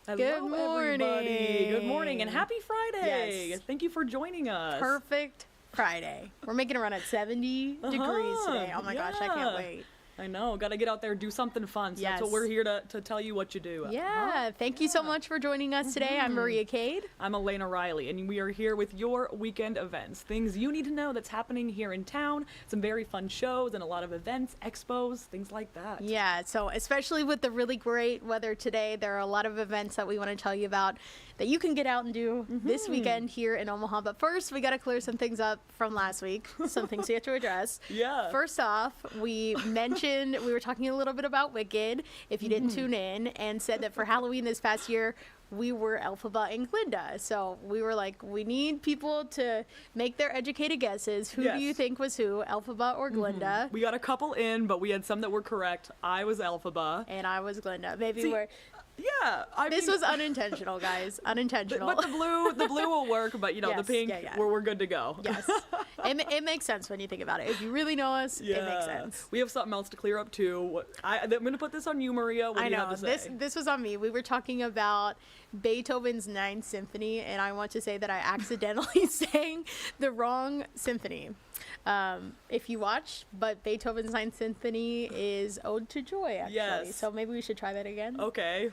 Hello, everybody. Good morning and happy Friday. Yes. Thank you for joining us. Perfect Friday. We're making a run at 70 degrees today. Oh my gosh, I can't wait. I know. Got to get out there, do something fun. So Yes. that's what we're here to tell you what you do. Yeah. Thank you so much for joining us today. I'm Maria Cade. I'm Elena Riley, and we are here with your weekend events. Things you need to know that's happening here in town. Some very fun shows and a lot of events, expos, things like that. Yeah, so especially with the really great weather today, there are a lot of events that we want to tell you about that you can get out and do this weekend here in Omaha. But first, we got to clear some things up from last week, some things we have to address. Yeah. First off, we mentioned, we were talking a little bit about Wicked, if you didn't tune in, and said that for Halloween this past year, we were Elphaba and Glinda. So we were like, we need people to make their educated guesses. Who do you think was who, Elphaba or Glinda? We got a couple in, but we had some that were correct. I was Elphaba. And I was Glinda. Maybe we're... Yeah, This was unintentional, guys. Unintentional. But the blue will work. But you know, Yes, the pink, yeah. we're good to go. Yes, it makes sense when you think about it. If you really know us, it makes sense. We have something else to clear up too. I'm going to put this on you, Maria. What do you have to say? This was on me. We were talking about Beethoven's Ninth Symphony, and I want to say that I accidentally sang the wrong symphony. If you watch, but Beethoven's Ninth Symphony is Ode to Joy, actually. Yes. So maybe we should try that again. Okay.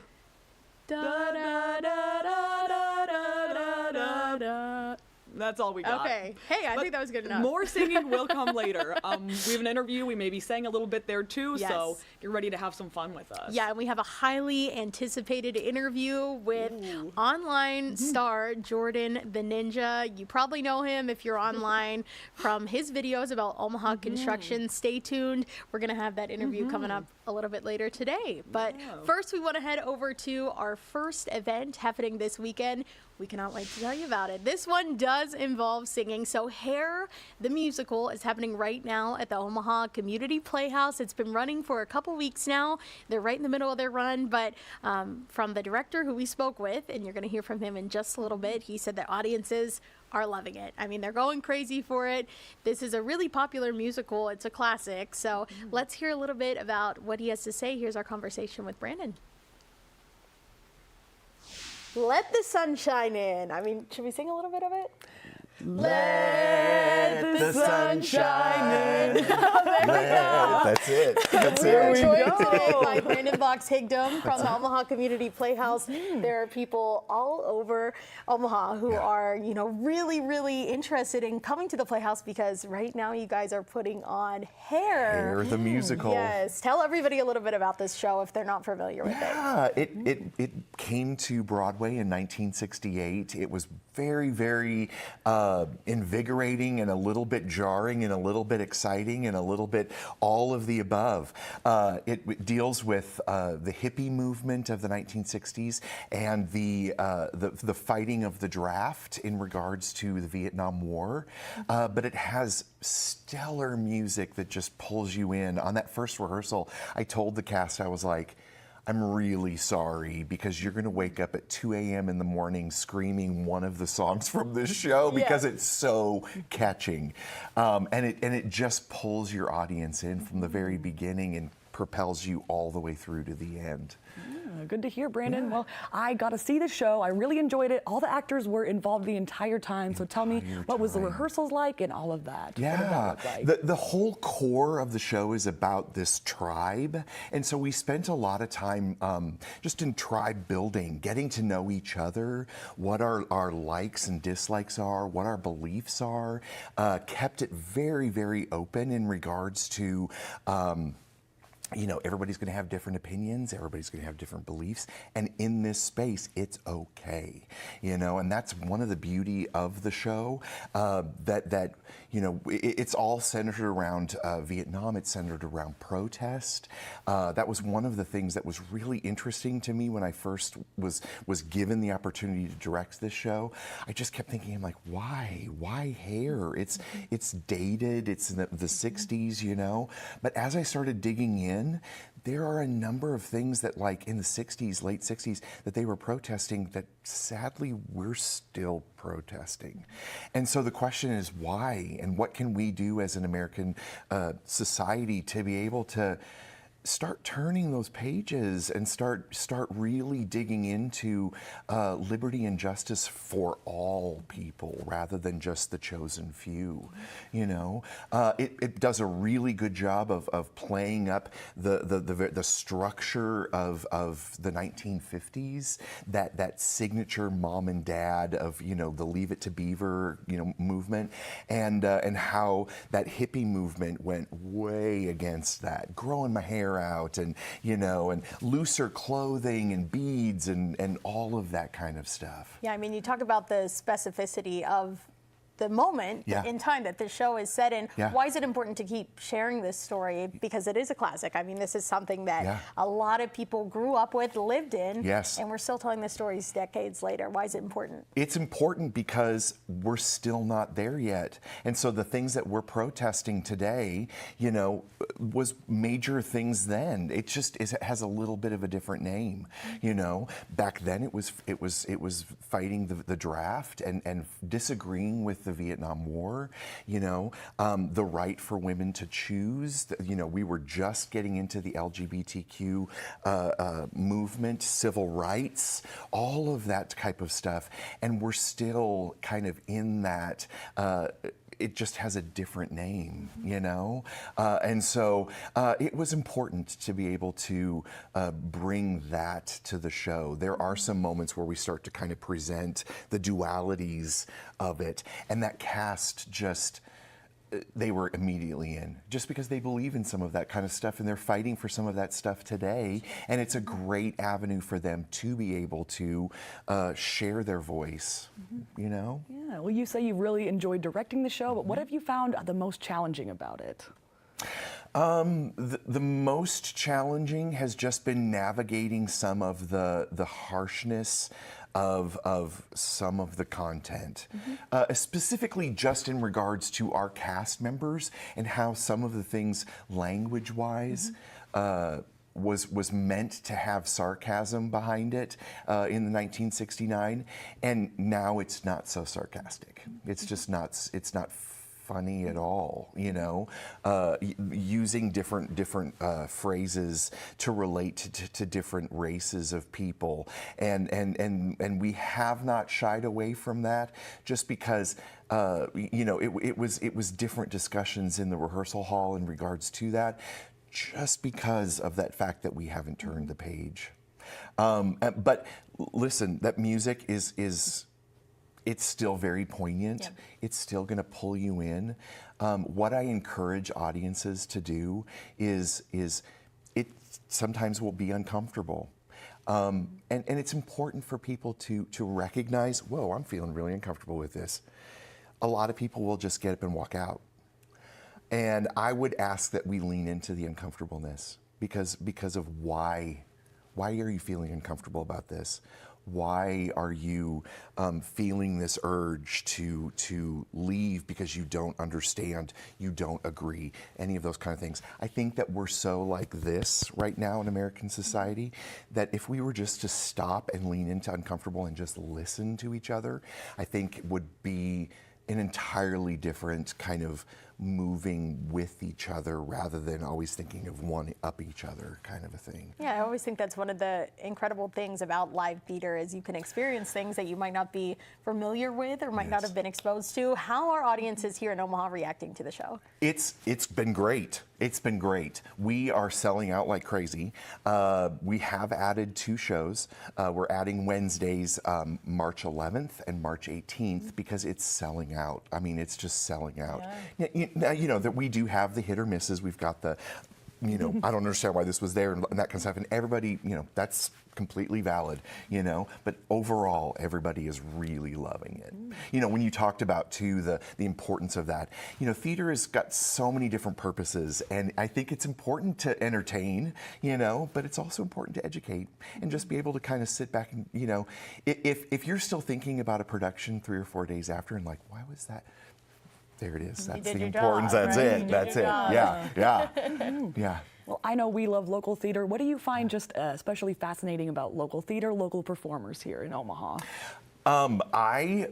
Da, da, da, da, da, da, da, da. That's all we got. Okay. Hey, I think that was good enough. More singing will come later. We have an interview. We maybe sang a little bit there too. Yes. So get ready to have some fun with us. Yeah, and we have a highly anticipated interview with online star Jordan the Ninja. You probably know him if you're online from his videos about Omaha construction. Stay tuned. We're going to have that interview coming up a little bit later today. But first, we want to head over to our first event happening this weekend. We cannot wait to tell you about it. This one does involve singing. So Hair, the musical, is happening right now at the Omaha Community Playhouse. It's been running for a couple weeks now. They're right in the middle of their run. But from the director who we spoke with, and you're going to hear from him in just a little bit, he said that audiences are loving it. I mean, they're going crazy for it. This is a really popular musical. It's a classic. So let's hear a little bit about what he has to say. Here's our conversation with Brandon. Let the sun shine in. I mean, should we sing a little bit of it? Let the sun shine in. That's it. That's We're it. joined today by Brandon Box Higdom from the Omaha Community Playhouse. There are people all over Omaha who are, you know, really, really interested in coming to the Playhouse because right now you guys are putting on Hair. Hair, the musical. Yes. Tell everybody a little bit about this show if they're not familiar with it. Yeah, it came to Broadway in 1968. It was very, very invigorating and a little bit jarring and a little bit exciting and a little bit all of the above. It deals with the hippie movement of the 1960s and the fighting of the draft in regards to the Vietnam War. But it has stellar music that just pulls you in. On that first rehearsal, I told the cast, I was like, I'm really sorry because you're going to wake up at 2 a.m. in the morning screaming one of the songs from this show because it's so catching. And it just pulls your audience in from the very beginning and propels you all the way through to the end. Good to hear, Brandon. Well, I got to see the show. I really enjoyed it. All the actors were involved the entire time. So tell me, what was the rehearsals like and all of that? Yeah, what did that look like? the whole core of the show is about this tribe. And so we spent a lot of time just in tribe building, getting to know each other, what our likes and dislikes are, what our beliefs are, kept it very, very open in regards to you know, everybody's going to have different opinions, everybody's going to have different beliefs, and in this space, it's okay, you know, and that's one of the beauty of the show, that you know, it's all centered around Vietnam, it's centered around protest. That was one of the things that was really interesting to me when I first was given the opportunity to direct this show. I just kept thinking, I'm like, why Hair? It's dated, it's in the 60s, you know, but as I started digging in, there are a number of things that, like in the 60s, late 60s, that they were protesting that sadly we're still protesting. And so the question is why, and what can we do as an American society to be able to start turning those pages and start really digging into liberty and justice for all people rather than just the chosen few. You know, it does a really good job of playing up the structure of the 1950s, that signature mom and dad of, you know, the Leave It to Beaver, you know, movement, and how that hippie movement went way against that, growing my hair out, and, you know, and looser clothing and beads and all of that kind of stuff. Yeah, I mean, you talk about the specificity of the moment in time that this show is set in. Why is it important to keep sharing this story? Because it is a classic. I mean, this is something that a lot of people grew up with, lived in, and we're still telling the stories decades later. Why is it important? It's important because we're still not there yet. And so the things that we're protesting today, you know, was major things then. It just it has a little bit of a different name. You know, back then it was fighting the draft and disagreeing with the Vietnam War, you know, the right for women to choose. You know, we were just getting into the LGBTQ movement, civil rights, all of that type of stuff. And we're still kind of in that. It just has a different name, you know? And so it was important to be able to bring that to the show. There are some moments where we start to kind of present the dualities of it, and that cast just, they were immediately in, just because they believe in some of that kind of stuff and they're fighting for some of that stuff today. And it's a great avenue for them to be able to share their voice, you know? Yeah, well, you say you really enjoyed directing the show, but what have you found the most challenging about it? The most challenging has just been navigating some of the harshness of some of the content, specifically just in regards to our cast members and how some of the things language-wise was meant to have sarcasm behind it in the 1969, and now it's not so sarcastic. It's just not. It's not funny at all, you know, using different phrases to relate to different races of people, and we have not shied away from that, just because you know, it was different discussions in the rehearsal hall in regards to that, just because of that fact that we haven't turned the page. But listen, that music is it's still very poignant. It's still going to pull you in. What I encourage audiences to do is it sometimes will be uncomfortable. And it's important for people to recognize, whoa, I'm feeling really uncomfortable with this. A lot of people will just get up and walk out. And I would ask that we lean into the uncomfortableness because of why are you feeling uncomfortable about this? Why are you feeling this urge to leave because you don't understand, you don't agree, any of those kind of things? I think that we're so like this right now in American society that if we were just to stop and lean into uncomfortable and just listen to each other, I think it would be an entirely different kind of moving with each other rather than always thinking of one up each other kind of a thing. Yeah, I always think that's one of the incredible things about live theater is you can experience things that you might not be familiar with or might not have been exposed to. How are audiences here in Omaha reacting to the show? It's been great. It's been great. We are selling out like crazy. We have added 2 shows. We're adding Wednesdays, March 11th and March 18th, because it's selling out. I mean, it's just selling out. Now, you know, that we do have the hit or misses. We've got the, you know, I don't understand why this was there and that kind of stuff. And everybody, you know, that's completely valid, you know, but overall, everybody is really loving it. You know, when you talked about, too, the importance of that, you know, theater has got so many different purposes, and I think it's important to entertain, you know, but it's also important to educate and just be able to kind of sit back and, you know, if you're still thinking about a production 3 or 4 days after and like, why was that? There it is. That's the importance. That's it. That's it. Yeah. Well, I know we love local theater. What do you find just especially fascinating about local theater, local performers here in Omaha? I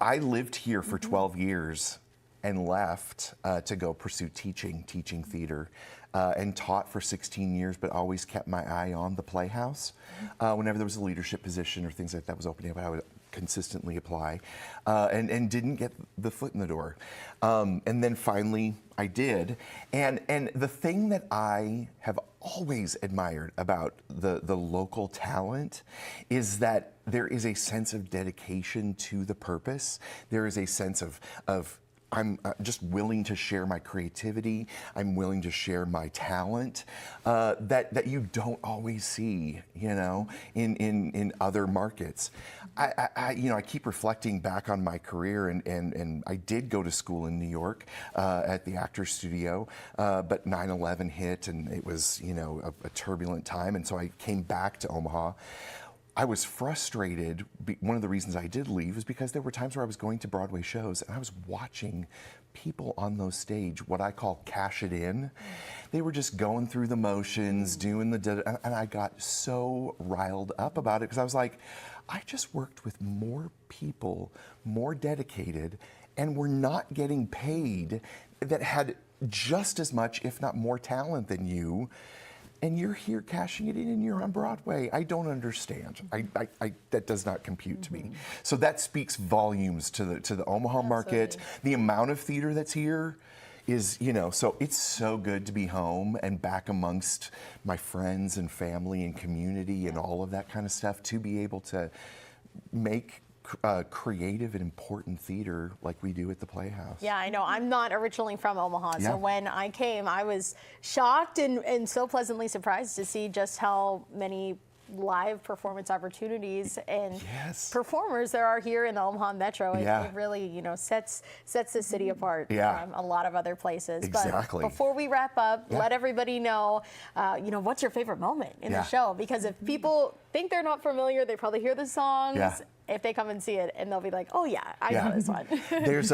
lived here for 12 years and left to go pursue teaching theater. and taught for 16 years, but always kept my eye on the Playhouse. Whenever there was a leadership position or things like that was opening up, I would consistently apply, and didn't get the foot in the door. And then finally I did. And the thing that I have always admired about the local talent is that there is a sense of dedication to the purpose. There is a sense of I'm just willing to share my creativity. I'm willing to share my talent that you don't always see, in other markets. I keep reflecting back on my career, and I did go to school in New York at the Actors Studio, but 9/11 hit, and it was a turbulent time, and so I came back to Omaha. I was frustrated. One of the reasons I did leave is because there were times where I was going to Broadway shows and I was watching people on those stage, what I call cash it in. They were just going through the motions, doing and I got so riled up about it because I was like, I just worked with more people, more dedicated, and were not getting paid that had just as much, if not more talent than you. And you're here cashing it in and you're on Broadway. I don't understand. That does not compute to me. So that speaks volumes to the Omaha market. The amount of theater that's here is, so it's so good to be home and back amongst my friends and family and community and all of that kind of stuff, to be able to make creative and important theater like we do at the Playhouse. Yeah, I know. I'm not originally from Omaha, Yeah. so when I came, I was shocked and so pleasantly surprised to see just how many live performance opportunities and Yes. performers there are here in the Omaha Metro. Yeah. It really, sets the city apart Yeah. from a lot of other places. Exactly. But before we wrap up, Yeah. let everybody know, what's your favorite moment in Yeah. the show? Because if people think they're not familiar, they probably hear the songs. Yeah. If they come and see it, and they'll be like, "Oh yeah, I know this one." There's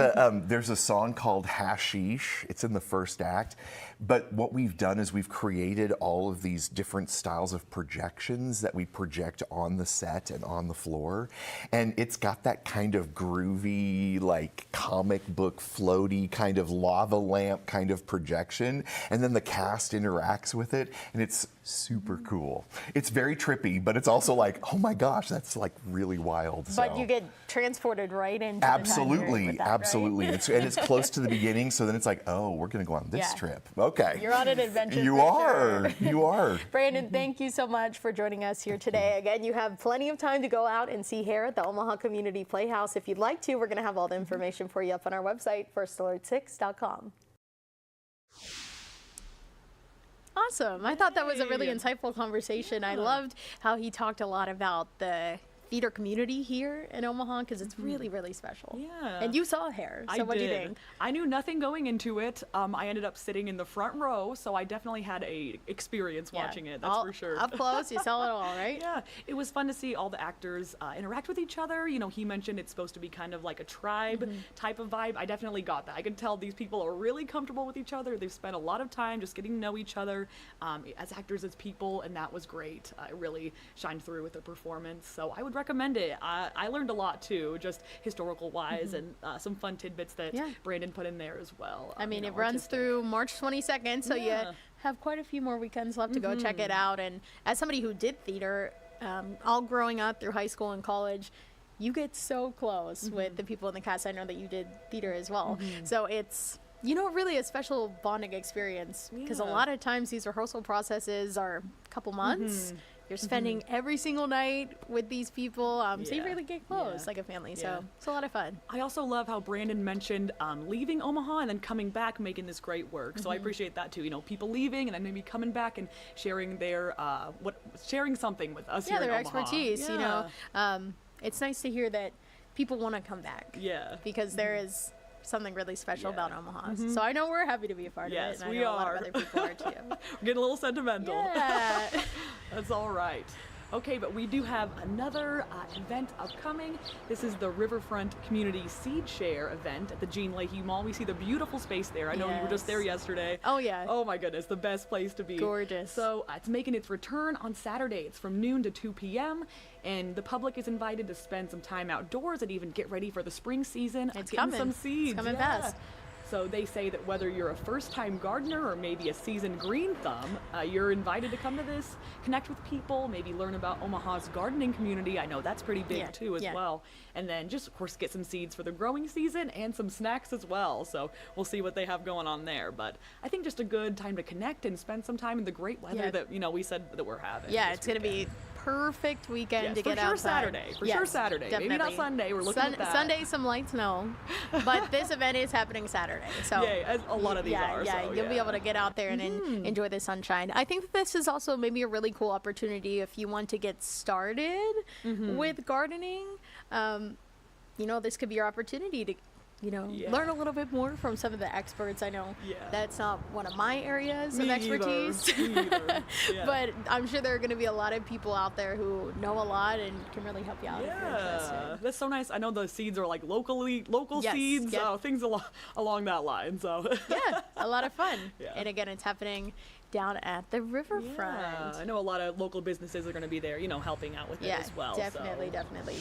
a song called Hashish. It's in the first act. But what we've done is we've created all of these different styles of projections that we project on the set and on the floor. And it's got that kind of groovy, like comic book floaty kind of lava lamp kind of projection. And then the cast interacts with it, and it's super cool. It's very trippy, but it's also like, oh my gosh, that's like really wild. But So. you get transported right into Absolutely, the time period with that, absolutely. right? And it's close to the beginning, so then it's like, oh, we're going to go on this Yeah. trip. Okay. You're on an adventure. You for are. sure. You are. Brandon, thank you so much for joining us here today. Again, you have plenty of time to go out and see hair at the Omaha Community Playhouse. If you'd like to, we're going to have all the information for you up on our website, firstalert6.com. Awesome. I thought that was a really Yay. insightful conversation. I Yeah. loved how he talked a lot about the theater community here in Omaha because it's really, really special. Yeah. And you saw hair. So what do you think? I knew nothing going into it. I ended up sitting in the front row, so I definitely had a experience watching it. That's All for sure. Up close, you saw it all, right? Yeah, it was fun to see all the actors interact with each other. He mentioned it's supposed to be kind of like a tribe type of vibe. I definitely got that. I could tell these people are really comfortable with each other. They've spent a lot of time just getting to know each other as actors, as people, and that was great. It really shined through with their performance. So I would recommend it. I learned a lot too, just historical wise, and some fun tidbits that Yeah. Brandon put in there as well. I mean, it runs artistic. through March 22nd, so Yeah. you have quite a few more weekends left to go check it out. And as somebody who did theater, all growing up through high school and college, you get so close with the people in the cast. I know that you did theater as well. So it's, really a special bonding experience because a Yeah. lot of times these rehearsal processes are a couple months. You're spending every single night with these people, so you Yeah. really get close Yeah. like a family. Yeah. So it's a lot of fun. I also love how Brandon mentioned leaving Omaha and then coming back, making this great work. So I appreciate that too. People leaving and then maybe coming back and sharing their sharing something with us Yeah, here their in Omaha. expertise. Yeah. It's nice to hear that people want to come back Yeah. because there is something really special Yeah. about Omaha. So I know we're happy to be a part Yes, of it. And we I know a lot are. of other people are too. We're getting a little sentimental. Yeah. That's all right. Okay, but we do have another event upcoming. This is the Riverfront Community Seed Share event at the Jean Leahy Mall. We see the beautiful space there. I know you were just there Yes. yesterday. Oh, yeah. Oh my goodness, the best place to be. Gorgeous. So it's making its return on Saturday. It's from noon to 2 p.m. And the public is invited to spend some time outdoors and even get ready for the spring season. It's getting coming. some seeds. It's coming yeah. fast. So they say that whether you're a first-time gardener or maybe a seasoned green thumb, you're invited to come to this, connect with people, maybe learn about Omaha's gardening community. I know that's pretty big too as well. And then just, of course, get some seeds for the growing season and some snacks as well. So we'll see what they have going on there. But I think just a good time to connect and spend some time in the great weather that, we said that we're having. Yeah, it's going to be perfect weekend to get outside. For sure Saturday. Definitely. Maybe not Sunday. We're looking at that. Sunday, some light snow. But this event is happening Saturday. So as a lot of these are. Yeah, so, you'll be able to get out there and enjoy the sunshine. I think that this is also maybe a really cool opportunity if you want to get started with gardening. This could be your opportunity to learn a little bit more from some of the experts. I know that's not one of my areas of expertise. Me either. But I'm sure there are going to be a lot of people out there who know a lot and can really help you out if you're interested. That's so nice. I know the seeds are like local seeds, things along that line. So a lot of fun. And again, it's happening down at the riverfront. Yeah, I know a lot of local businesses are going to be there, helping out with it as well. Definitely.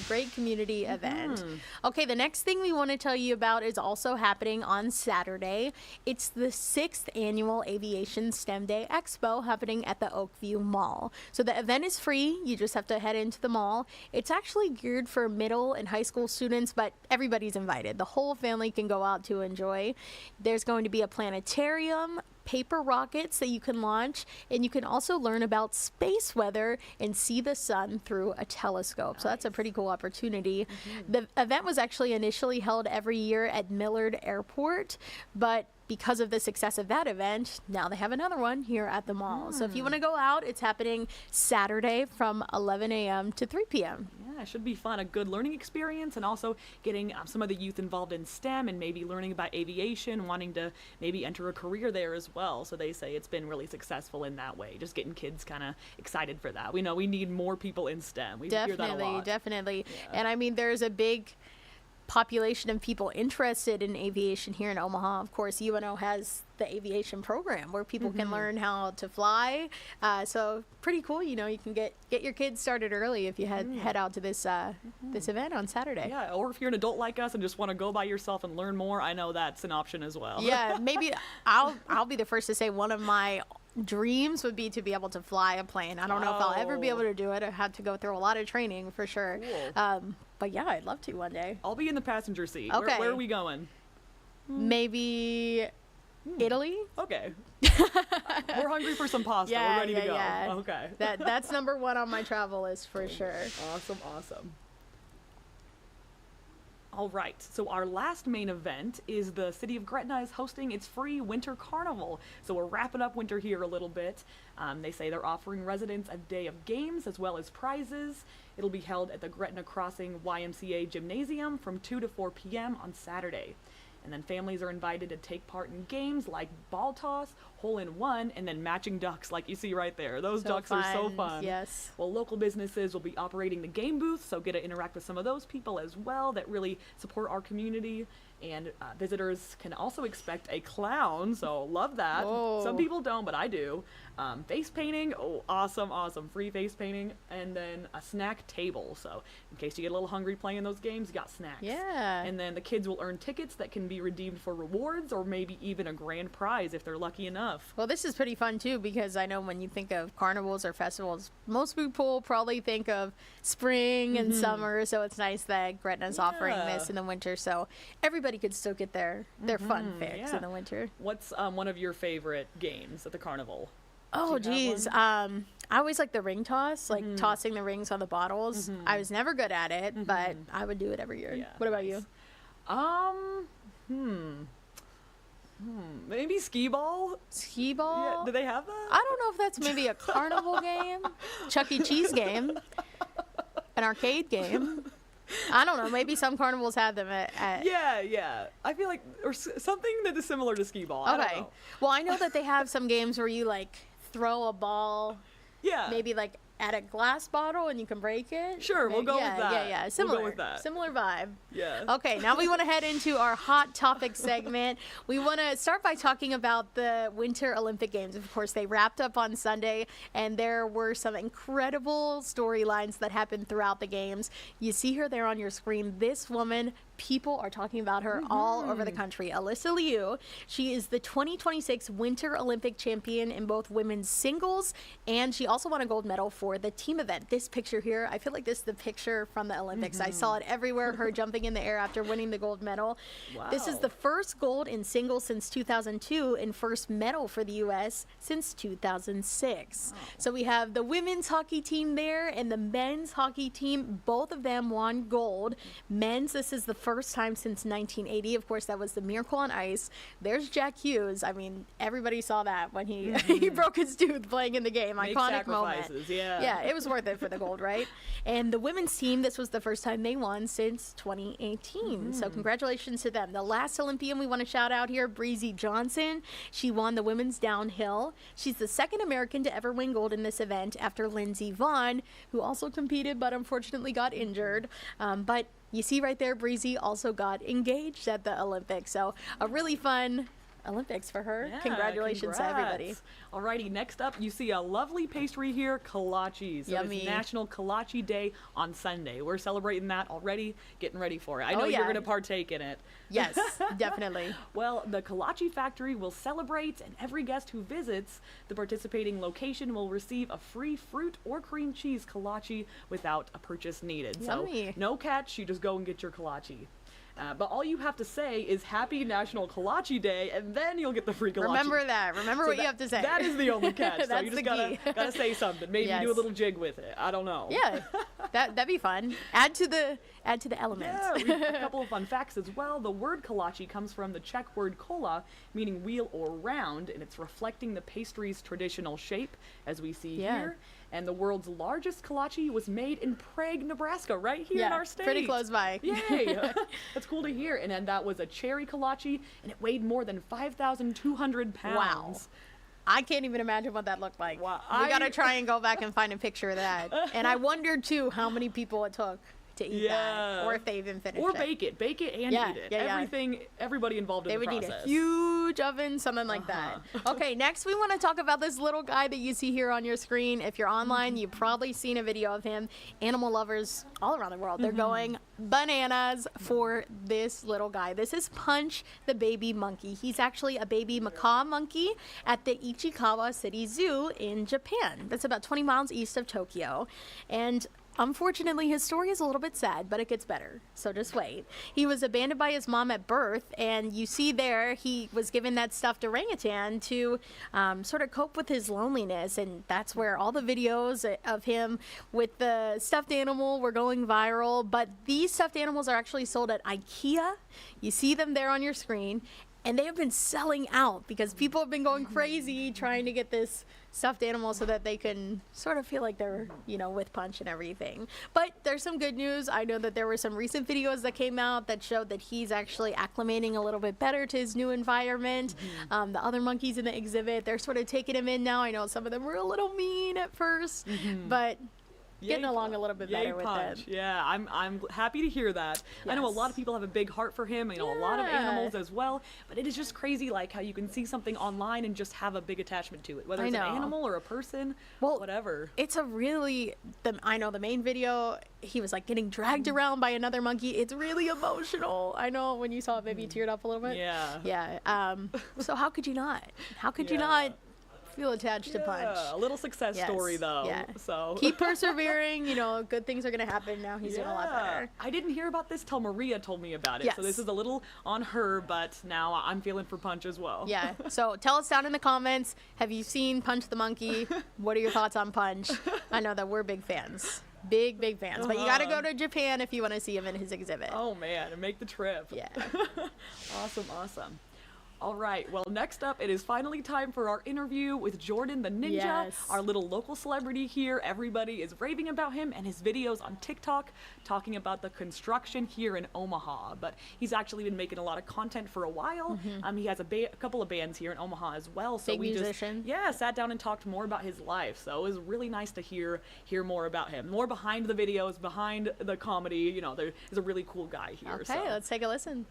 Great community event. Okay, the next thing we want to tell you about is also happening on Saturday. It's the 6th annual Aviation STEM Day Expo happening at the Oakview Mall. So the event is free. You just have to head into the mall. It's actually geared for middle and high school students, but everybody's invited. The whole family can go out to enjoy. There's going to be a planetarium, paper rockets that you can launch, and you can also learn about space weather and see the sun through a telescope. So that's a pretty cool opportunity. The event was actually initially held every year at Millard Airport, but because of the success of that event, now they have another one here at the mall. So if you want to go out, it's happening Saturday from 11 a.m. to 3 p.m. Yeah, it should be fun. A good learning experience, and also getting some of the youth involved in STEM and maybe learning about aviation, wanting to maybe enter a career there as well. So they say it's been really successful in that way, just getting kids kind of excited for that. We know we need more people in STEM. We hear that a lot. Definitely. And I mean, there's a big population of people interested in aviation here in Omaha. Of course, UNO has the aviation program where people can learn how to fly. So pretty cool. You can get your kids started early if you head out to this this event on Saturday. Yeah, or if you're an adult like us and just want to go by yourself and learn more, I know that's an option as well. Yeah, maybe I'll be the first to say one of my dreams would be to be able to fly a plane. I don't know if I'll ever be able to do it. I had to go through a lot of training for sure. Cool. But yeah, I'd love to one day. I'll be in the passenger seat. Okay. Where are we going? Maybe Italy? Okay. We're hungry for some pasta. We're ready to go. Yeah. Okay. That's number one on my travel list for sure. Awesome. All right, so our last main event is the city of Gretna is hosting its free Winter Carnival. So we're wrapping up winter here a little bit. They say they're offering residents a day of games as well as prizes. It'll be held at the Gretna Crossing YMCA Gymnasium from 2 to 4 p.m. on Saturday. And then families are invited to take part in games like ball toss, hole-in-one, and then matching ducks like you see right there. Those ducks are so fun. Yes. Well, local businesses will be operating the game booth, so get to interact with some of those people as well that really support our community. And visitors can also expect a clown, so love that. Whoa. Some people don't, but I do. Face painting, awesome. Free face painting. And then a snack table, so in case you get a little hungry playing those games, you got snacks. Yeah. And then the kids will earn tickets that can be redeemed for rewards or maybe even a grand prize if they're lucky enough. Well, this is pretty fun too, because I know when you think of carnivals or festivals, most people probably think of spring and summer, so it's nice that Gretna's offering this in the winter, so everybody could still get their fun fix in the winter. What's one of your favorite games at the carnival? Oh, geez. I always like the ring toss, like tossing the rings on the bottles. I was never good at it, but I would do it every year. Yeah, what about you? Maybe skee ball? Skee ball? Yeah, do they have that? I don't know if that's maybe a carnival game, Chuck E. Cheese game, an arcade game. I don't know. Maybe some carnivals have them at Yeah. I feel like, or something that is similar to skee ball. I don't know. Well, I know that they have some games where you like throw a ball. Yeah. Maybe like at a glass bottle and you can break it. Sure, we'll go with that. Yeah. Similar. We'll go with that. Similar vibe. Yeah. Okay, now we want to head into our hot topic segment. We want to start by talking about the Winter Olympic Games. Of course, they wrapped up on Sunday, and there were some incredible storylines that happened throughout the games. You see her there on your screen. This woman people are talking about her all over the country. Alyssa Liu, she is the 2026 Winter Olympic champion in both women's singles, and she also won a gold medal for the team event. This picture here, I feel like this is the picture from the Olympics. I saw it everywhere, her jumping in the air after winning the gold medal. Wow. This is the first gold in singles since 2002 and first medal for the U.S. since 2006. So we have the women's hockey team there and the men's hockey team. Both of them won gold. Men's, this is the first time since 1980. Of course, that was the Miracle on Ice. There's Jack Hughes. I mean, everybody saw that when he he broke his tooth playing in the game. Make Iconic moment. Yeah, it was worth it for the gold, right? And the women's team, this was the first time they won since 2018. So congratulations to them. The last Olympian we want to shout out here, Breezy Johnson. She won the women's downhill. She's the second American to ever win gold in this event after Lindsey Vonn, who also competed but unfortunately got injured. But you see right there, Breezy also got engaged at the Olympics. So a really fun Olympics for her. Yeah, Congratulations to everybody. Alrighty, next up, you see a lovely pastry here, kolache. So Yummy. it's National Kolache Day on Sunday. We're celebrating that already, getting ready for it. I know yeah. you're going to partake in it. Yes, definitely. Well, the Kolache Factory will celebrate, and every guest who visits the participating location will receive a free fruit or cream cheese kolache without a purchase needed. Yummy. So no catch, you just go and get your kolache. But all you have to say is Happy National Kolache Day, and then you'll get the free kolache. Remember that. Remember what you have to say. That is the only catch. So That's you the just key. gotta say something. Maybe Yes. do a little jig with it. I don't know. Yeah, that'd be fun. Add to the elements. Yeah, a couple of fun facts as well. The word kolache comes from the Czech word kola, meaning wheel or round, and it's reflecting the pastry's traditional shape, as we see Yeah. here. And the world's largest kolache was made in Prague, Nebraska, right here in Yeah, our state. pretty close by. Yay! That's cool to hear. And then that was a cherry kolache, and it weighed more than 5,200 pounds. Wow. I can't even imagine what that looked like. Wow. We gotta try and go back and find a picture of that. And I wonder too how many people it took to eat that, or if they even finished Or it. bake it and Yeah, eat it. yeah, yeah. Everything, everybody involved They in the would process. need a huge oven, something like that. Okay, next we want to talk about this little guy that you see here on your screen. If you're online, you've probably seen a video of him. Animal lovers all around the world, they're going bananas for this little guy. This is Punch, the baby monkey. He's actually a baby macaw monkey at the Ichikawa City Zoo in Japan. That's about 20 miles east of Tokyo. And unfortunately, his story is a little bit sad, but it gets better. So just wait. He was abandoned by his mom at birth, and you see there he was given that stuffed orangutan to sort of cope with his loneliness, and that's where all the videos of him with the stuffed animal were going viral. But these stuffed animals are actually sold at IKEA. You see them there on your screen. And they have been selling out because people have been going crazy trying to get this stuffed animal so that they can sort of feel like they're, with Punch and everything. But there's some good news. I know that there were some recent videos that came out that showed that he's actually acclimating a little bit better to his new environment. The other monkeys in the exhibit, they're sort of taking him in now. I know some of them were a little mean at first, but getting along a little bit better with them. Yeah, I'm happy to hear that. I know a Yes. lot of people have a big heart for him, a lot of Yeah. animals as well, but it is just crazy like how you can see something online and just have a big attachment to it, whether I it's an know. animal or a person, Well, whatever. It's a really, I know the main video, he was like getting dragged around by another monkey. It's really emotional. I know when you saw it, maybe you teared up a little bit. Yeah. Yeah. So how could you not? How could you Yeah. not feel attached to Punch? Yeah, a little success Yes, story though. yeah. So Keep persevering. Good things are going to happen. Now he's doing a lot better. I didn't hear about this till Maria told me about it. So Yes. this is a little on her, but now I'm feeling for Punch as well. Yeah. So tell us down in the comments, have you seen Punch the Monkey? What are your thoughts on Punch? I know that we're big fans. Big fans. But you got to go to Japan if you want to see him in his exhibit. Oh man, and make the trip. Yeah. Awesome. All right, well, next up, it is finally time for our interview with Jordan the Ninja, Yes. our little local celebrity here. Everybody is raving about him and his videos on TikTok, talking about the construction here in Omaha. But he's actually been making a lot of content for a while. He has a couple of bands here in Omaha as well. So Big we musician. just sat down and talked more about his life. So it was really nice to hear more about him, more behind the videos, behind the comedy. There is a really cool guy here. Okay, let's take a listen.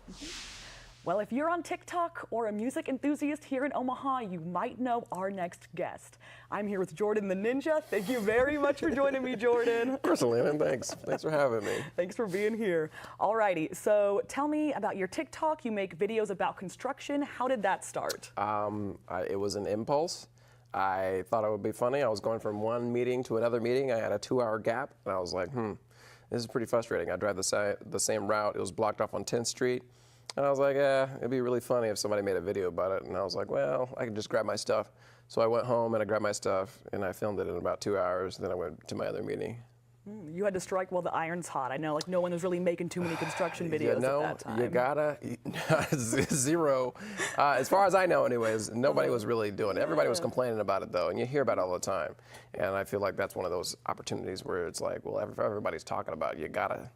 Well, if you're on TikTok or a music enthusiast here in Omaha, you might know our next guest. I'm here with Jordan the Ninja. Thank you very much for joining me, Jordan. Of course, Alana, thanks. Thanks for having me. Thanks for being here. Alrighty, so tell me about your TikTok. You make videos about construction. How did that start? It was an impulse. I thought it would be funny. I was going from one meeting to another meeting. I had a 2-hour gap, and I was like, this is pretty frustrating. I drive the same route. It was blocked off on 10th Street. And I was like, it'd be really funny if somebody made a video about it. And I was like, well, I can just grab my stuff. So I went home and I grabbed my stuff and I filmed it in about 2 hours. Then I went to my other meeting. You had to strike while the iron's hot. I know, like, no one was really making too many construction videos at that time. You gotta, zero. As far as I know anyways, nobody was really doing it. Everybody was complaining about it though, and you hear about it all the time. And I feel like that's one of those opportunities where it's like, well, everybody's talking about it, you gotta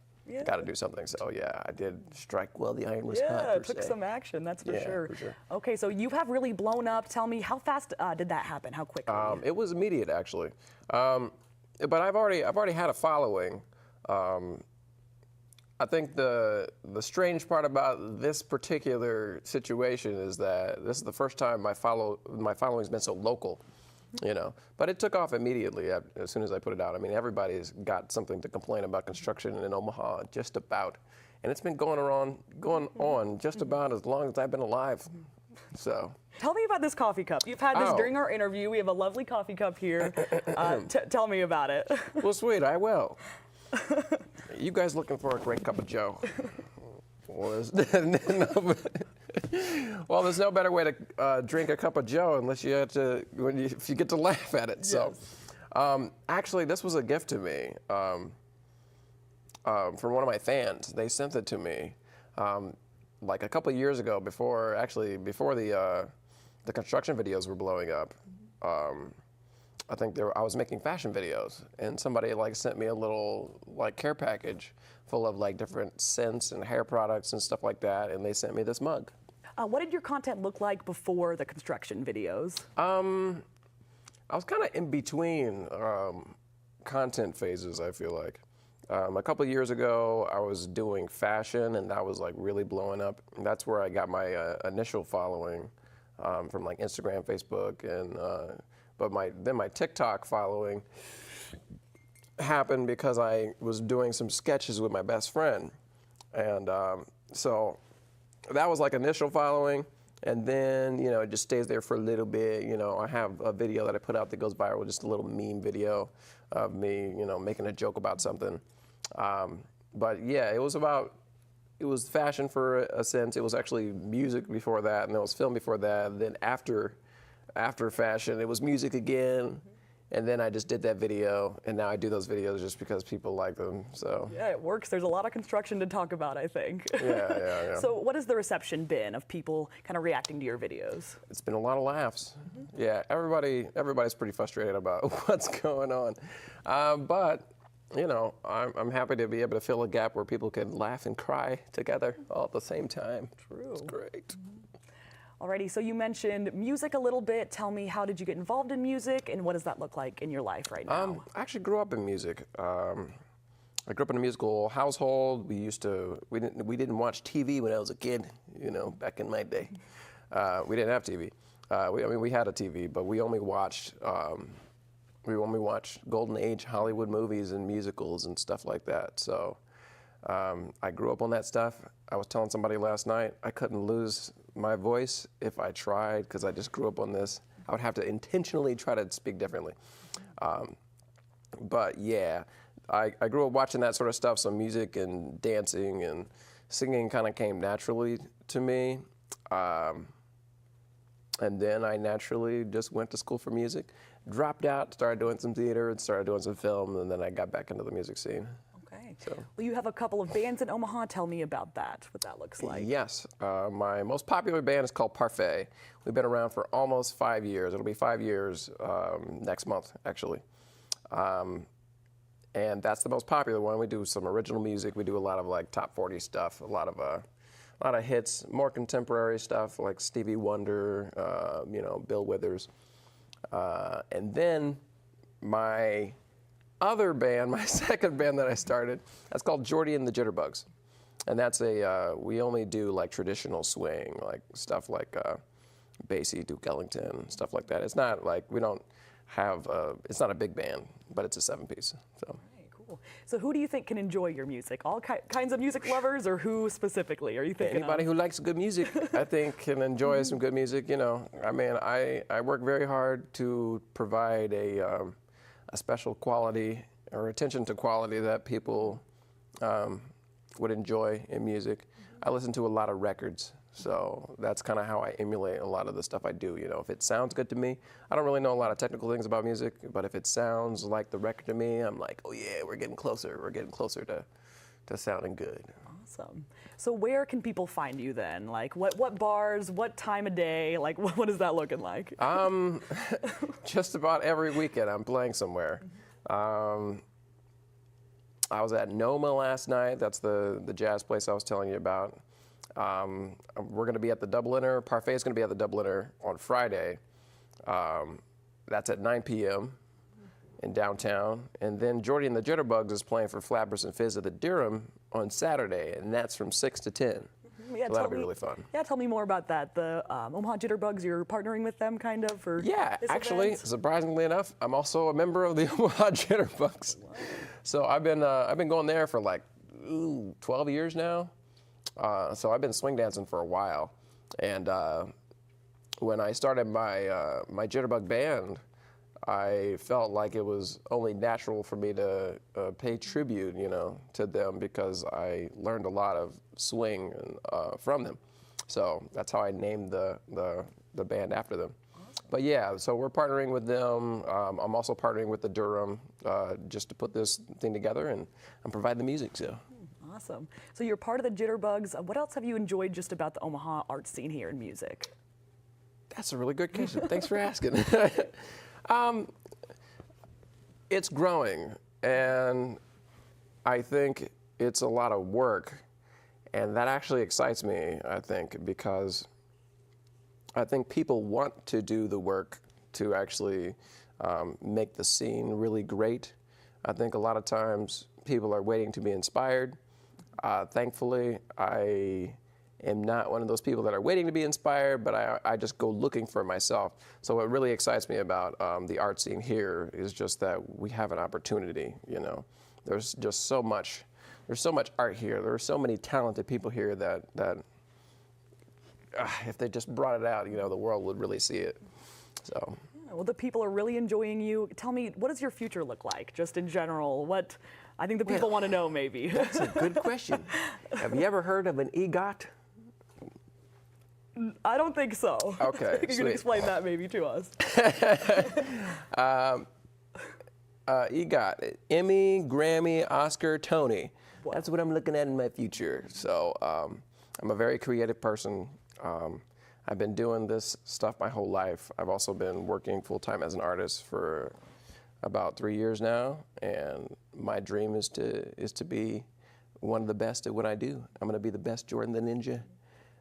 do something. So yeah, I did strike while the iron was hot. Yeah, it took some action, that's for sure. Okay, so you have really blown up. Tell me, how fast did that happen? How quickly? It was immediate, actually. But I've already had a following. I think the strange part about this particular situation is that this is the first time my following's been so local. You know, but it took off immediately as soon as I put it out. I mean, everybody's got something to complain about construction in Omaha, just about, and it's been going on just about as long as I've been alive. So. Tell me about this coffee cup. You've had this during our interview. We have a lovely coffee cup here. Tell me about it. Well, sweet, I will. You guys looking for a great cup of joe? Well, there's no better way to drink a cup of joe unless you have to, if you get to laugh at it. Yes. So, actually, this was a gift to me from one of my fans. They sent it to me like a couple of years ago, before the construction videos were blowing up. I think I was making fashion videos, and somebody like sent me a little like care package full of like different scents and hair products and stuff like that, and they sent me this mug. What did your content look like before the construction videos? I was kind of in between content phases, I feel like. A couple of years ago, I was doing fashion, and that was like really blowing up. And that's where I got my initial following from like Instagram, Facebook, and but then my TikTok following happened because I was doing some sketches with my best friend, and so that was like initial following, and then it just stays there for a little bit. I have a video that I put out that goes viral, just a little meme video of me making a joke about something. But yeah, it was fashion for a sense. It was actually music before that, and it was film before that. And then after fashion, it was music again. And then I just did that video, and now I do those videos just because people like them. So yeah, it works. There's a lot of construction to talk about, I think. Yeah. So what has the reception been of people kind of reacting to your videos? It's been a lot of laughs. Yeah, everybody's pretty frustrated about what's going on, but I'm happy to be able to fill a gap where people can laugh and cry together all at the same time. True. It's great. Alrighty, so you mentioned music a little bit. Tell me, how did you get involved in music, and what does that look like in your life right now? I actually grew up in music. I grew up in a musical household. We didn't watch TV when I was a kid. Back in my day, we didn't have TV. We had a TV, but we only watched Golden Age Hollywood movies and musicals and stuff like that. So I grew up on that stuff. I was telling somebody last night I couldn't lose my voice if I tried, because I just grew up on this. I would have to intentionally try to speak differently. But yeah, I grew up watching that sort of stuff, so music and dancing and singing kind of came naturally to me. And then I naturally just went to school for music, dropped out, started doing some theater, and started doing some film, and then I got back into the music scene. Okay. Well, you have a couple of bands in Omaha. Tell me about that, what that looks like. Yes. My most popular band is called Parfait. We've been around for almost 5 years. It'll be 5 years next month, actually. And that's the most popular one. We do some original music. We do a lot of like top 40 stuff, a lot of hits, more contemporary stuff like Stevie Wonder, Bill Withers. And then my other band, my second band that I started, that's called Jordy and the Jitterbugs. And that's we only do like traditional swing, like stuff like Basie, Duke Ellington, stuff like that. It's not like, we don't have, it's not a big band, but it's a 7-piece, so. Cool. So who do you think can enjoy your music? All kinds of music lovers, or who specifically are you thinking Anybody of? who likes good music, I think, can enjoy some good music. You know, I mean, I work very hard to provide a special quality or attention to quality that people would enjoy in music. I listen to a lot of records, so that's kind of how I emulate a lot of the stuff I do. You know, if it sounds good to me, I don't really know a lot of technical things about music, but if it sounds like the record to me, I'm like, oh yeah, we're getting closer. We're getting closer to sounding good. Awesome. So where can people find you then? Like what bars, what time of day? Like what is that looking like? Just about every weekend I'm playing somewhere. I was at Noma last night. That's the jazz place I was telling you about. We're going to be at the Dubliner. Parfait is going to be at the Dubliner on Friday. That's at 9 p.m. in downtown. And then Jordy and the Jitterbugs is playing for Flappers and Fizz at the Durham on Saturday, and that's from 6 to 10. Yeah, So that'll be really fun. Yeah, tell me more about that. The Omaha Jitterbugs, you're partnering with them kind of for Yeah, this actually, event? surprisingly enough, I'm also a member of the Omaha Jitterbugs. So I've been going there for like 12 years now. So I've been swing dancing for a while, and when I started my Jitterbug band, I felt like it was only natural for me to pay tribute, you know, to them, because I learned a lot of swing from them. So that's how I named the band after them. But yeah, so we're partnering with them. I'm also partnering with the Durham just to put this thing together and provide the music. So. Awesome. So you're part of the Jitterbugs. What else have you enjoyed just about the Omaha art scene here in music? That's a really good question. Thanks for asking. It's growing, and I think it's a lot of work, and that actually excites me, I think, because I think people want to do the work to actually make the scene really great. I think a lot of times people are waiting to be inspired. Thankfully, I am not one of those people that are waiting to be inspired, but I just go looking for myself. So what really excites me about the art scene here is just that we have an opportunity, you know. There's just so much art here. There are so many talented people here that if they just brought it out, you know, the world would really see it. So. Well, the people are really enjoying you. Tell me, what does your future look like, just in general? I think the people want to know, maybe. That's a good question. Have you ever heard of an EGOT? I don't think so. Okay, You can explain that maybe to us. EGOT, Emmy, Grammy, Oscar, Tony. Wow. That's what I'm looking at in my future. So I'm a very creative person. I've been doing this stuff my whole life. I've also been working full-time as an artist for about 3 years now, and my dream is to be one of the best at what I do. I'm going to be the best Jordan the Ninja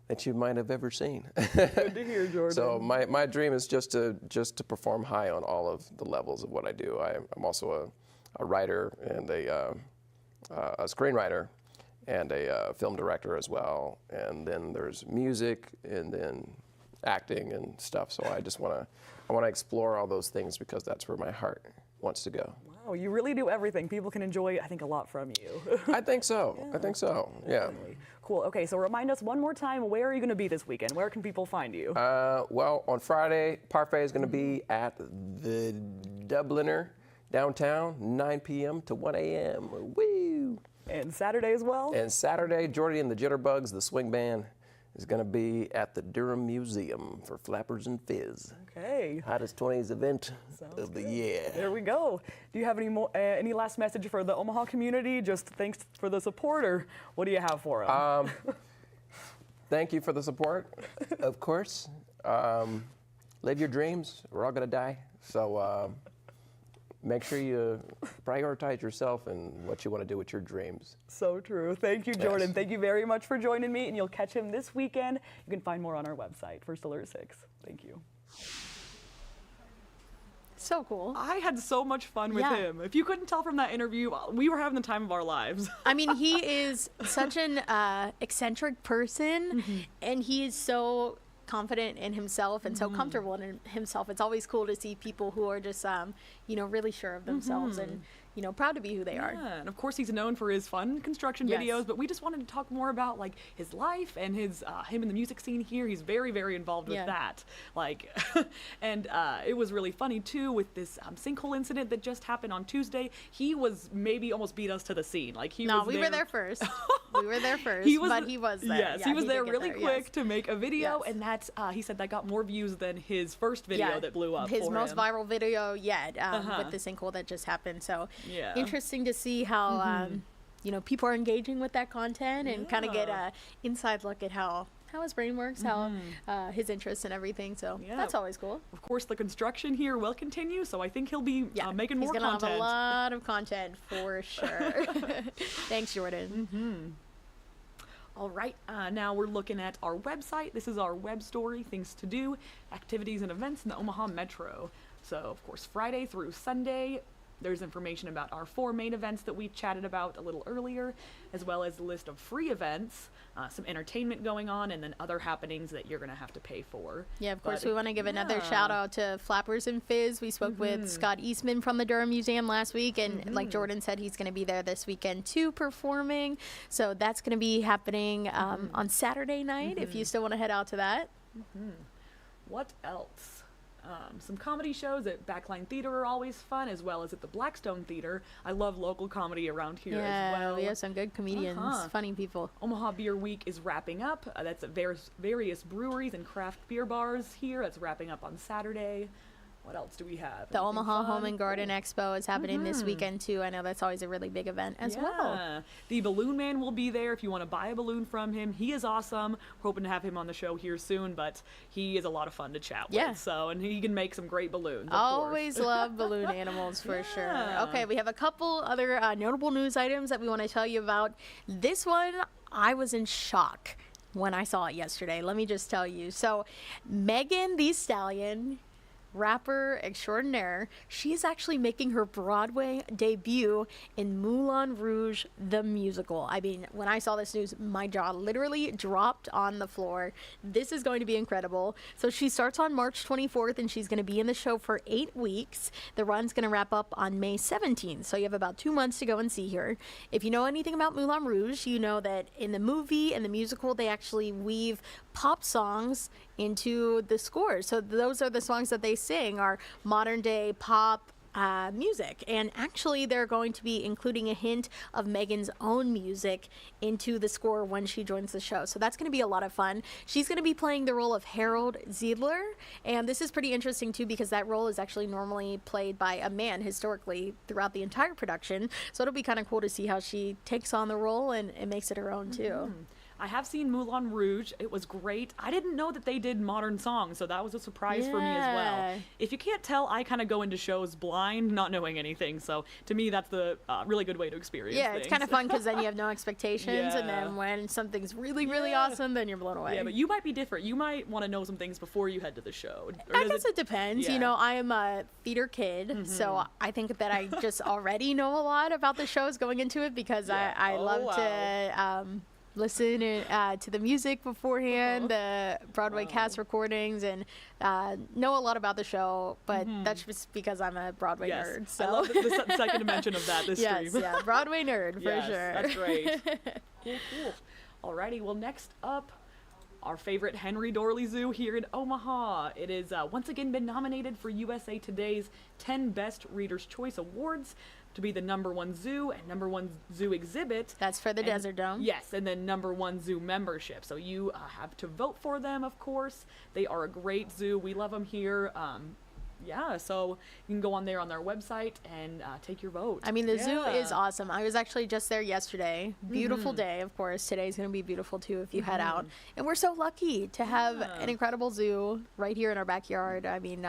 that you might have ever seen. Good to hear, Jordan. So my dream is just to perform high on all of the levels of what I do. I'm also a writer and a screenwriter and a film director as well. And then there's music and then acting and stuff. So I just want to explore all those things because that's where my heart wants to go. Wow, you really do everything. People can enjoy, I think, a lot from you. I think so. Yeah. I think so. Yeah. Cool. Okay, so remind us one more time, where are you going to be this weekend? Where can people find you? Well, on Friday, Parfait is going to be at the Dubliner downtown, 9 p.m. to 1 a.m. Woo! And Saturday as well? And Saturday, Jordy and the Jitterbugs, the swing band, is going to be at the Durham Museum for Flappers and Fizz. Okay. Hottest 20s event of the year. There we go. Do you have any last message for the Omaha community? Just thanks for the support, or what do you have for them? Thank you for the support, of course. Live your dreams. We're all going to die. So make sure you prioritize yourself and what you want to do with your dreams. So true. Thank you, Jordan. Yes. Thank you very much for joining me, and you'll catch him this weekend. You can find more on our website, First Alert 6. Thank you. So cool. I had so much fun with Yeah. him. If you couldn't tell from that interview, we were having the time of our lives. I mean, he is such an eccentric person, and he is so confident in himself and so comfortable in himself. It's always cool to see people who are just, really sure of themselves and, proud to be who they are. Yeah, and of course he's known for his fun construction Yes. videos, but we just wanted to talk more about like his life and his him in the music scene here. He's very, very involved with Yeah. that. Like, and it was really funny too with this sinkhole incident that just happened on Tuesday. He was maybe almost beat us to the scene. Like he No, was we were there first. We were there first, but he was there. Yes, Yeah, he was there did get really there, quick yes. to make a video, Yes. and that's he said that got more views than his first video Yeah, that blew up. his for most him. viral video yet with the sinkhole that just happened. So Yeah. interesting to see how people are engaging with that content and kind of get a inside look at how his brain works, how his interests and everything. So Yeah. that's always cool. Of course, the construction here will continue, so I think he'll be making He's more gonna content. have a lot of content for sure. Thanks, Jordan. All right, now we're looking at our website. This is our web story, things to do, activities and events in the Omaha Metro. So, of course, Friday through Sunday, there's information about our 4 main events that we chatted about a little earlier, as well as a list of free events, some entertainment going on, and then other happenings that you're going to have to pay for. Yeah, of course, But, we want to give another yeah. shout out to Flappers and Fizz. We spoke with Scott Eastman from the Durham Museum last week, and like Jordan said, he's going to be there this weekend too, performing. So that's going to be happening on Saturday night if you still want to head out to that. What else? Some comedy shows at Backline Theater are always fun, as well as at the Blackstone Theater. I love local comedy around here Yeah, as well. we have some good comedians, funny people. Omaha Beer Week is wrapping up. That's at various breweries and craft beer bars here. That's wrapping up on Saturday. What else do we have? The Anything Omaha fun? Home and Garden Expo is happening this weekend too. I know that's always a really big event as well. Yeah. The Balloon Man will be there if you want to buy a balloon from him. He is awesome. We're hoping to have him on the show here soon, but he is a lot of fun to chat Yeah. with. So, and he can make some great balloons. Of course. Always love balloon animals for sure. Yeah. Okay, we have a couple other notable news items that we want to tell you about. This one, I was in shock when I saw it yesterday. Let me just tell you. So, Megan Thee Stallion, rapper extraordinaire, she is actually making her Broadway debut in Moulin Rouge the musical. I mean, when I saw this news, my jaw literally dropped on the floor. This is going to be incredible. So she starts on March 24th and she's going to be in the show for 8 weeks. The run's going to wrap up on May 17th. So you have about 2 months to go and see her. If you know anything about Moulin Rouge, you know that in the movie and the musical, they actually weave pop songs into the score. So those are the songs that they sing are modern day pop music. And actually they're going to be including a hint of Megan's own music into the score when she joins the show. So that's going to be a lot of fun. She's going to be playing the role of Harold Ziedler. And this is pretty interesting too because that role is actually normally played by a man historically throughout the entire production. So it'll be kind of cool to see how she takes on the role and makes it her own too. I have seen Moulin Rouge. It was great. I didn't know that they did modern songs, so that was a surprise for me as well. Yeah. If you can't tell, I kind of go into shows blind, not knowing anything. So to me, that's the really good way to experience Yeah, things. it's kind of fun because then you have no expectations, and Yeah. then when something's really, really Yeah. awesome, then you're blown away. Yeah, but you might be different. You might want to know some things before you head to the show. Or I does guess it depends. Yeah. You know, I am a theater kid, so I think that I just already know a lot about the shows going into it because Yeah. I Oh, love wow. to listen to the music beforehand, the Broadway cast recordings, and know a lot about the show. But that's just because I'm a Broadway Yes. nerd. So I love the second mention of that this yes, stream. yeah, Broadway nerd for Yes, sure. That's great. Cool. Alrighty, well next up, our favorite Henry Dorley Zoo here in Omaha. It is once again been nominated for USA Today's 10 Best Reader's Choice Awards to be the #1 zoo and #1 zoo exhibit. That's for the And- Desert Dome. Yes, and then #1 zoo membership. So you have to vote for them, of course. They are a great zoo. We love them here. Yeah, so you can go on there on their website and take your vote. I mean, the zoo is Yeah. awesome. I was actually just there yesterday. Beautiful day, of course. Today's going to be beautiful too if you head out. And we're so lucky to have an incredible zoo right here in our backyard. I mean,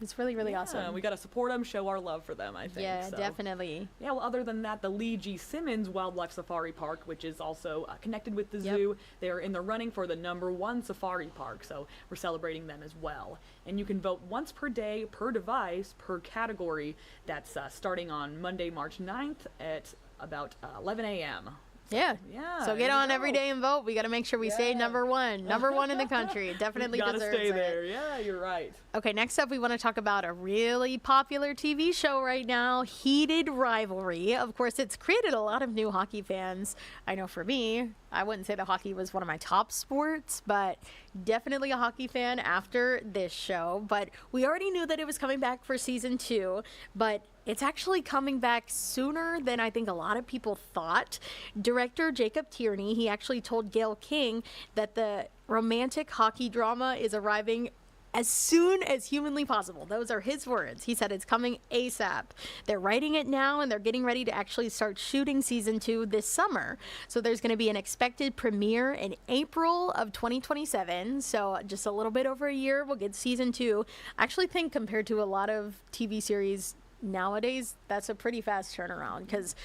It's really, really awesome. We got to support them, show our love for them, I think. Yeah, so. definitely. Yeah, well, other than that, the Lee G. Simmons Wildlife Safari Park, which is also connected with the zoo, they're in the running for the #1 safari park, so we're celebrating them as well. And you can vote once per day, per device, per category. That's starting on Monday, March 9th at about 11 a.m. Yeah. Yeah. So get on every day and vote. We got to make sure we stay number one in the country. It definitely Gotta deserves stay it. there. Yeah, you're right. Okay, next up, we want to talk about a really popular TV show right now, Heated Rivalry. Of course, it's created a lot of new hockey fans. I know for me, I wouldn't say that hockey was one of my top sports, but definitely a hockey fan after this show. But we already knew that it was coming back for season 2, but it's actually coming back sooner than I think a lot of people thought. Director Jacob Tierney, he actually told Gayle King that the romantic hockey drama is arriving as soon as humanly possible. Those are his words. He said it's coming ASAP. They're writing it now, and they're getting ready to actually start shooting season 2 this summer. So there's going to be an expected premiere in April of 2027. So just a little bit over a year, we'll get season 2. I actually think compared to a lot of TV series nowadays, that's a pretty fast turnaround, because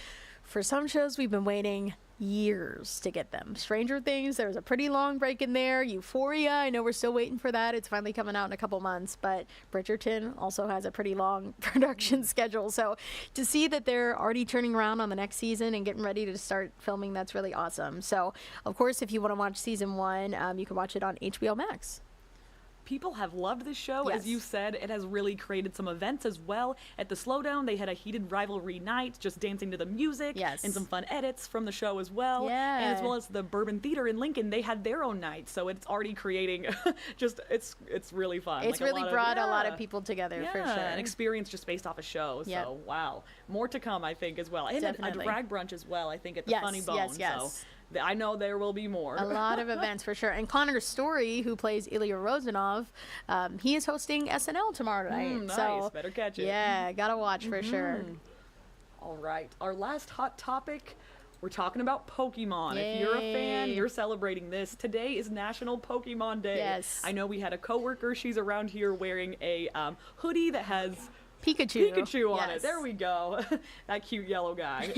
for some shows we've been waiting years to get them. Stranger Things, there was a pretty long break in there. Euphoria, I know we're still waiting for that. It's finally coming out in a couple months, but Bridgerton also has a pretty long production schedule. So to see that they're already turning around on the next season and getting ready to start filming, that's really awesome. So of course, if you want to watch season 1, you can watch it on HBO Max. People have loved this show. Yes. As you said, it has really created some events as well. At the Slowdown, they had a heated rivalry night, just dancing to the music, Yes. and some fun edits from the show as well. Yeah. And as well as the Bourbon Theater in Lincoln, they had their own night. So it's already creating it's really fun. It's Like really brought a lot of people together, for sure. an experience just based off a show. Yep. So wow, more to come, I think, as well. And a Definitely. drag brunch as well, I think, at the Yes, Funny Bone. yes, yes. So I know there will be more. A lot of events for sure. And Connor Story, who plays Ilya Rozanov, he is hosting SNL tomorrow night. Nice. So Better catch it. yeah, gotta watch for sure. All right. Our last hot topic, we're talking about Pokemon. If you're a fan, Yay. you're celebrating this. Today is National Pokemon Day. Yes. I know we had a coworker. She's around here wearing a hoodie that has Pikachu on Yes. it. There we go. That cute yellow guy.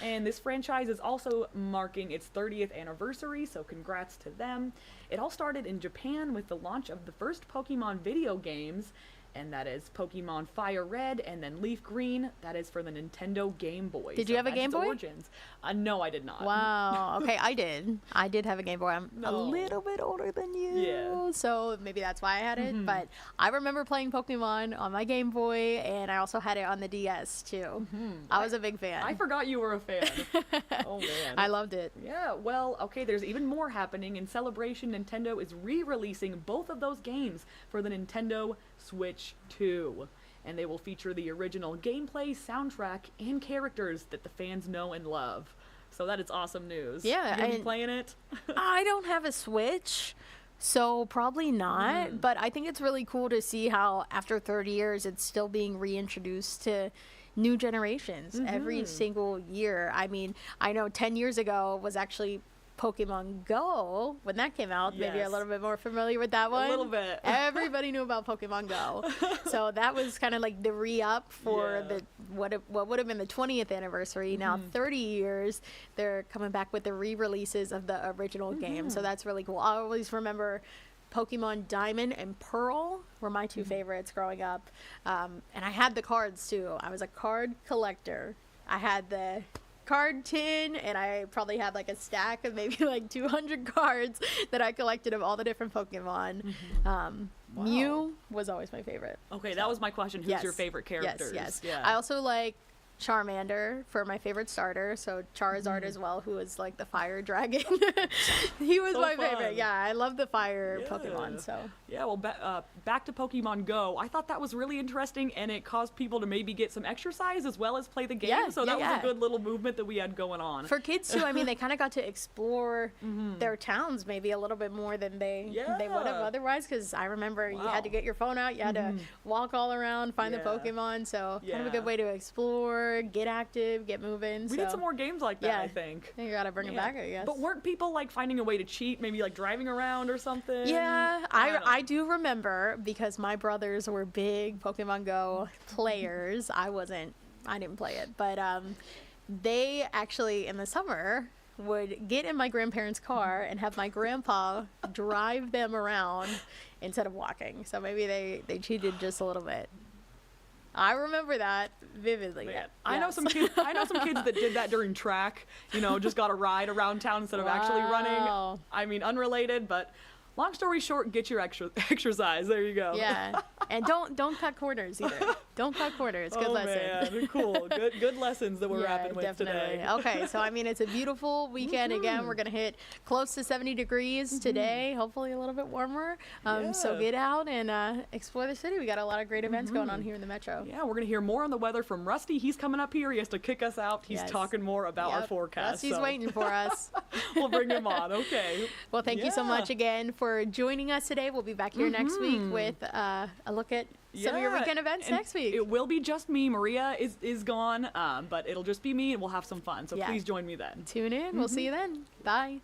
And this franchise is also marking its 30th anniversary, so congrats to them. It all started in Japan with the launch of the first Pokemon video games, and that is Pokemon Fire Red and then Leaf Green. That is for the Nintendo Game Boy. Did you have a that's Game its Boy? Origins. No, I did not. Wow. Okay, I did. I did have a Game Boy. I'm a No. little bit older than you. Yeah. So maybe that's why I had it. But I remember playing Pokemon on my Game Boy, and I also had it on the DS too. I was a big fan. I forgot you were a fan. Oh, man. I loved it. Yeah, well, okay, there's even more happening. In celebration, Nintendo is re-releasing both of those games for the Nintendo Switch 2. And they will feature the original gameplay, soundtrack, and characters that the fans know and love. So that is awesome news. Yeah, You gonna be and- playing it? I don't have a Switch, so probably not. But I think it's really cool to see how after 30 years it's still being reintroduced to new generations every single year. I mean, I know 10 years ago was actually Pokemon Go when that came out. Maybe you're a Yes. little bit more familiar with that one. A little bit. Everybody knew about Pokemon Go. So that was kind of like the re-up for Yeah. the what would have been the 20th anniversary. Now 30 years, they're coming back with the re-releases of the original game. So that's really cool. I always remember Pokemon Diamond and Pearl were my two favorites growing up. And I had the cards too. I was a card collector. I had the card tin, and I probably had like a stack of maybe like 200 cards that I collected of all the different Pokemon. Mew was always my favorite. Okay, that was my question. Who's your favorite characters? Yes. Yeah. I also like Charmander for my favorite starter. So Charizard as well, who is like the fire dragon. He was So my fun. favorite. Yeah, I love the fire Yeah. Pokemon. So Yeah, well, back to Pokemon Go. I thought that was really interesting, and it caused people to maybe get some exercise as well as play the game. Yeah, so that yeah, was a good little movement that we had going on. for kids too, I mean, they kind of got to explore their towns maybe a little bit more than they would have Yeah. otherwise. Because I remember you Wow. had to get your phone out, you had to walk all around, find the Yeah. Pokemon. So kind of a Yeah. good way to explore more, get active, get moving. We need some more games like that, I think. You gotta bring it back, I guess. But weren't people like finding a way to cheat, maybe like driving around or something? Yeah, I do remember, because my brothers were big Pokemon Go players. I didn't play it, but they actually in the summer would get in my grandparents' car and have my grandpa drive them around instead of walking. So maybe they cheated just a little bit. I remember that vividly. Man, I know some kids that did that during track, just got a ride around town instead of actually running. I mean, unrelated, but long story short, get your exercise. There you go. Yeah. And don't cut corners either. Don't cut corners. Good lesson. Man, cool. Good lessons that we're wrapping with today. Okay, so I mean, it's a beautiful weekend. Again, we're gonna hit close to 70 degrees today. Hopefully a little bit warmer. So get out and explore the city. We got a lot of great events going on here in the metro. Yeah, we're gonna hear more on the weather from Rusty. He's coming up here. He has to kick us out. He's talking more about our forecast. Rusty's waiting for us. We'll bring him on. Okay. Well, thank you so much again for joining us today. We'll be back here next week with a look at some of your weekend events next week. It will be just me. Maria is gone, but it'll just be me, and we'll have some fun. So please join me then. Tune in. We'll see you then. Bye.